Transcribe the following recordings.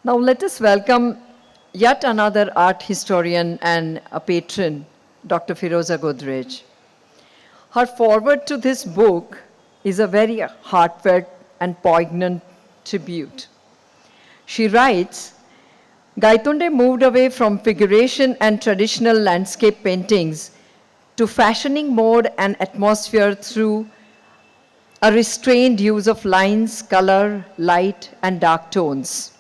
Now let us welcome yet another art historian and a patron, Dr. Pheroza Godrej. Her foreword to this book is a very heartfelt and poignant tribute. She writes, Gaitonde moved away from figuration and traditional landscape paintings to fashioning mode and atmosphere through a restrained use of lines, color, light, and dark tones.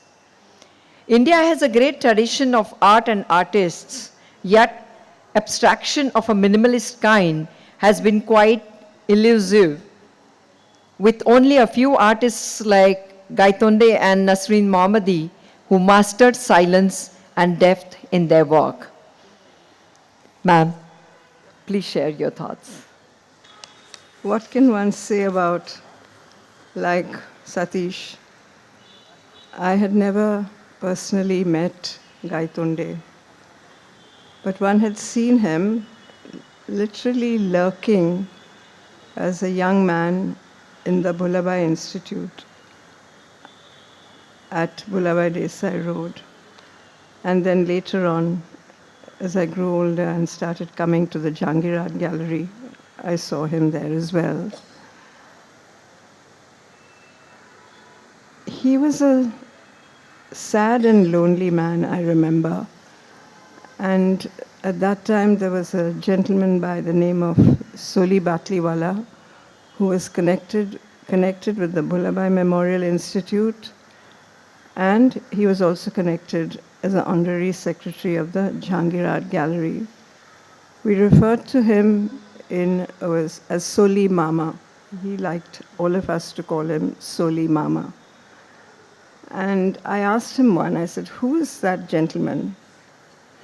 India has a great tradition of art and artists, yet abstraction of a minimalist kind has been quite elusive, with only a few artists like Gaitonde and Nasreen Mohammadi who mastered silence and depth in their work. Ma'am, please share your thoughts. What can one say about, like Satish? I had never personally met Gaitonde, but one had seen him literally lurking as a young man in the Bhullabhai Institute at Bhullabhai Desai Road. And then later on, as I grew older and started coming to the Jahangir Art Gallery, I saw him there as well. He was a sad and lonely man, I remember. And at that time, there was a gentleman by the name of Soli Batliwala who was connected with the Bhullabhai Memorial Institute, and he was also connected as an honorary secretary of the Jahangir Art Gallery. We referred to him as Soli Mama. He liked all of us to call him Soli Mama. And I asked him I said, who is that gentleman?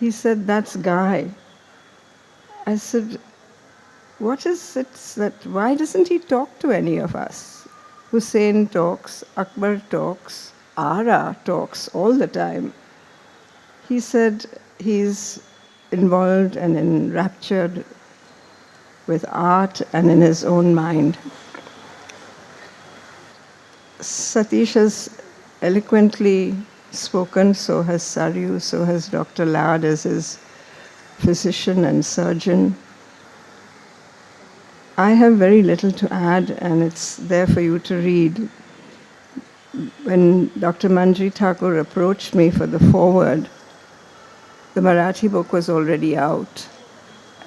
He said, that's Guy. I said, what is it why doesn't he talk to any of us? Hussein talks, Akbar talks, Ara talks all the time. He said he's involved and enraptured with art and in his own mind. Satish has eloquently spoken, so has Saryu, so has Dr. Ladd as his physician and surgeon. I have very little to add, and it's there for you to read. When Dr. Manjri Thakur approached me for the foreword, the Marathi book was already out,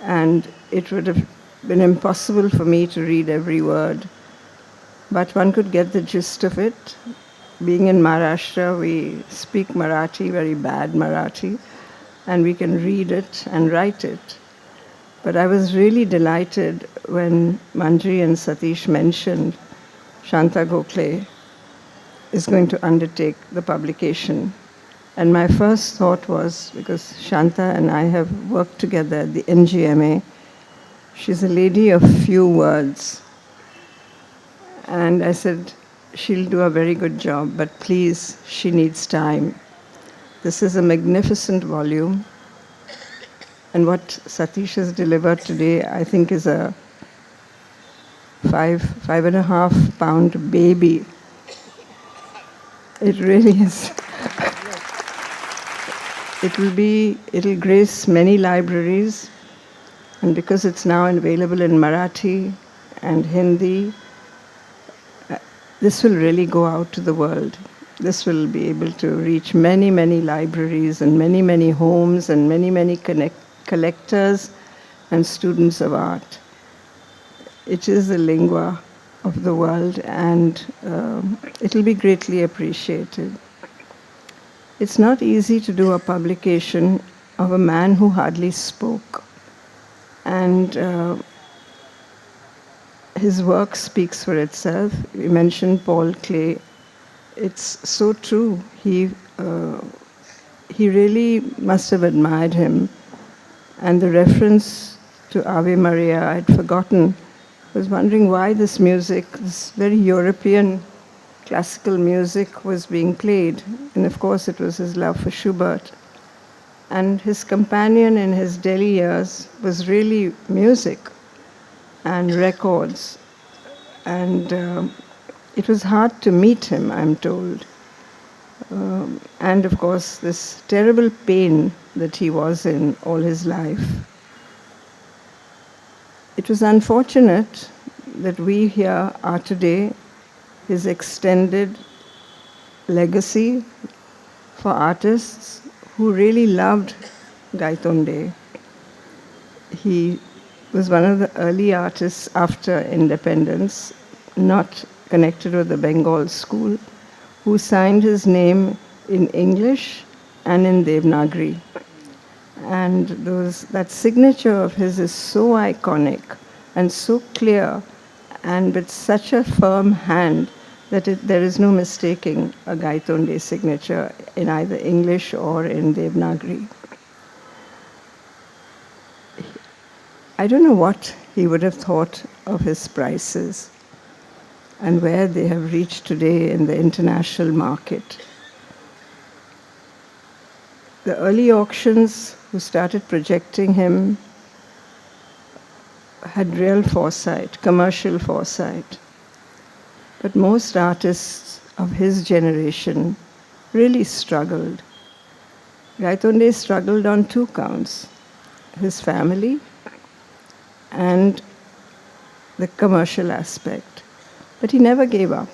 and it would have been impossible for me to read every word. But one could get the gist of it. Being in Maharashtra, we speak Marathi, very bad Marathi, and we can read it and write it. But I was really delighted when Manjri and Satish mentioned Shanta Gokhale is going to undertake the publication. And my first thought was, because Shanta and I have worked together at the NGMA, she's a lady of few words. And I said, she'll do a very good job, but please, she needs time. This is a magnificent volume. And what Satish has delivered today, I think, is a 5.5 pound baby. It really is. It'll grace many libraries. And because it's now available in Marathi and Hindi, this will really go out to the world. This will be able to reach many, many libraries and many, many homes and many, many collectors and students of art. It is the lingua of the world, and it will be greatly appreciated. It's not easy to do a publication of a man who hardly spoke. And his work speaks for itself. We mentioned Paul Klee. It's so true. He really must have admired him. And the reference to Ave Maria, I'd forgotten. I was wondering why this music, this very European classical music, was being played. And of course, it was his love for Schubert. And his companion in his Delhi years was really music and records. And it was hard to meet him, I'm told. And of course, this terrible pain that he was in all his life. It was unfortunate that we here are today, his extended legacy for artists who really loved Gaitonde. He was one of the early artists after independence, not connected with the Bengal school, who signed his name in English and in Devanagari. And that signature of his is so iconic and so clear and with such a firm hand that there is no mistaking a Gaitonde signature in either English or in Devanagari. I don't know what he would have thought of his prices and where they have reached today in the international market. The early auctions who started projecting him had real foresight, commercial foresight. But most artists of his generation really struggled. Gaitonde struggled on two counts: his family and the commercial aspect. But he never gave up.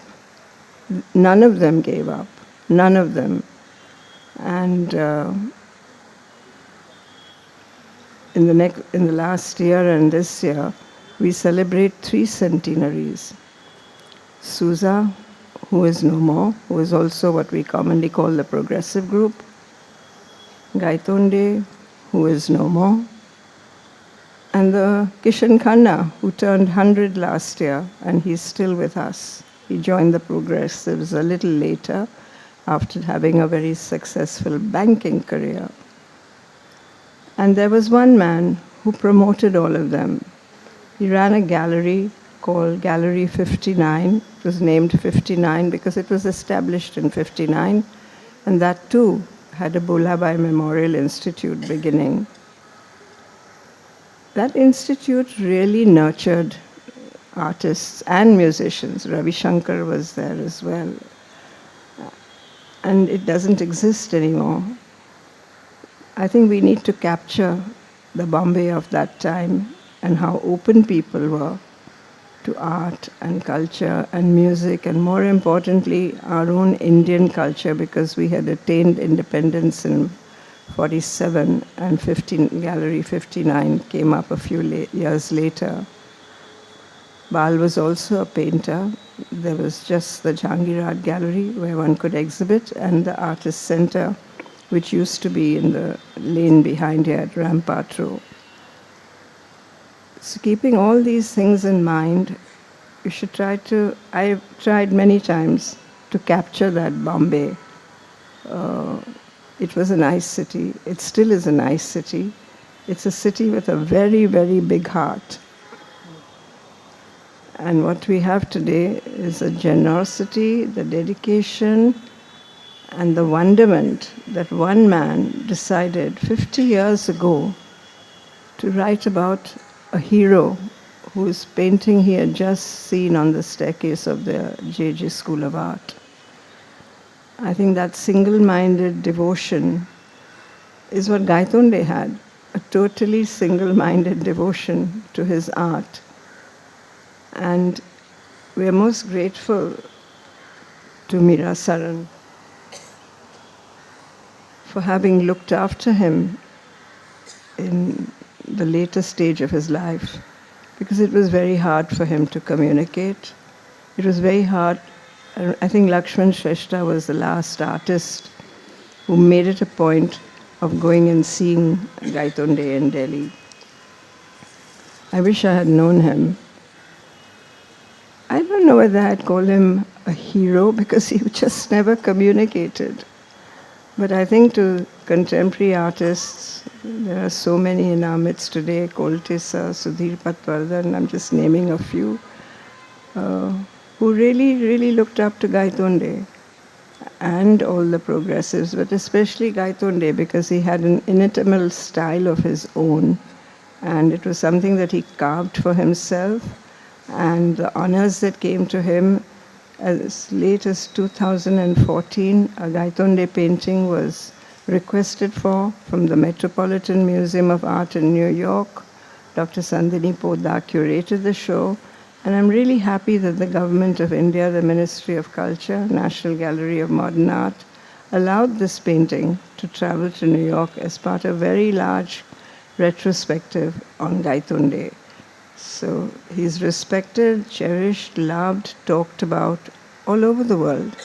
None of them gave up. None of them. And in the last year and this year, we celebrate 3 centenaries. Souza, who is no more, who is also what we commonly call the progressive group. Gaitonde, who is no more. And the Kishan Khanna, who turned 100 last year, and he's still with us. He joined the progressives a little later, after having a very successful banking career. And there was one man who promoted all of them. He ran a gallery called Gallery 59. It was named 59 because it was established in 59, and that too had a Bhulabhai Memorial Institute beginning. That institute really nurtured artists and musicians. Ravi Shankar was there as well. And it doesn't exist anymore. I think we need to capture the Bombay of that time and how open people were to art and culture and music, and more importantly, our own Indian culture, because we had attained independence in 47 and Gallery 59 came up a few years later. Bal was also a painter. There was just the Jahangir Art Gallery where one could exhibit, and the Artist Center, which used to be in the lane behind here at Rampart Row. So keeping all these things in mind, you should I've tried many times to capture that Bombay. It was a nice city. It still is a nice city. It's a city with a very, very big heart. And what we have today is a generosity, the dedication, and the wonderment that one man decided 50 years ago to write about a hero whose painting he had just seen on the staircase of the J.J. School of Art. I think that single-minded devotion is what Gaitonde had, a totally single-minded devotion to his art. And we are most grateful to Meera Saran for having looked after him in the later stage of his life, because it was very hard for him to communicate. It was very hard. I think Lakshman Shrestha was the last artist who made it a point of going and seeing Gaitonde in Delhi. I wish I had known him. I don't know whether I'd call him a hero, because he just never communicated. But I think to contemporary artists, there are so many in our midst today, Koltesa, Sudhir Patwardhan, I'm just naming a few, who really, really looked up to Gaitonde and all the progressives, but especially Gaitonde, because he had an inimitable style of his own, and it was something that he carved for himself, and the honors that came to him as late as 2014, a Gaitonde painting was requested for from the Metropolitan Museum of Art in New York. Dr. Sandini Poddar curated the show, and I'm really happy that the Government of India, the Ministry of Culture, National Gallery of Modern Art, allowed this painting to travel to New York as part of a very large retrospective on Gaitonde. So he's respected, cherished, loved, talked about all over the world.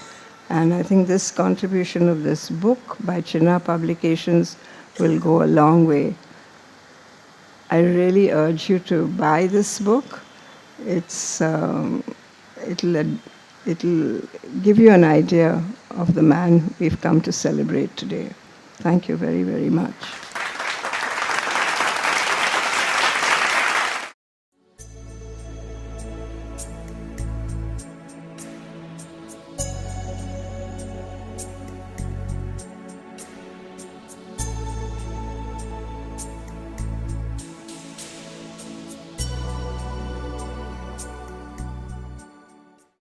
And I think this contribution of this book by CHINHA Publications will go a long way. I really urge you to buy this book. It'll give you an idea of the man we've come to celebrate today. Thank you very, very much.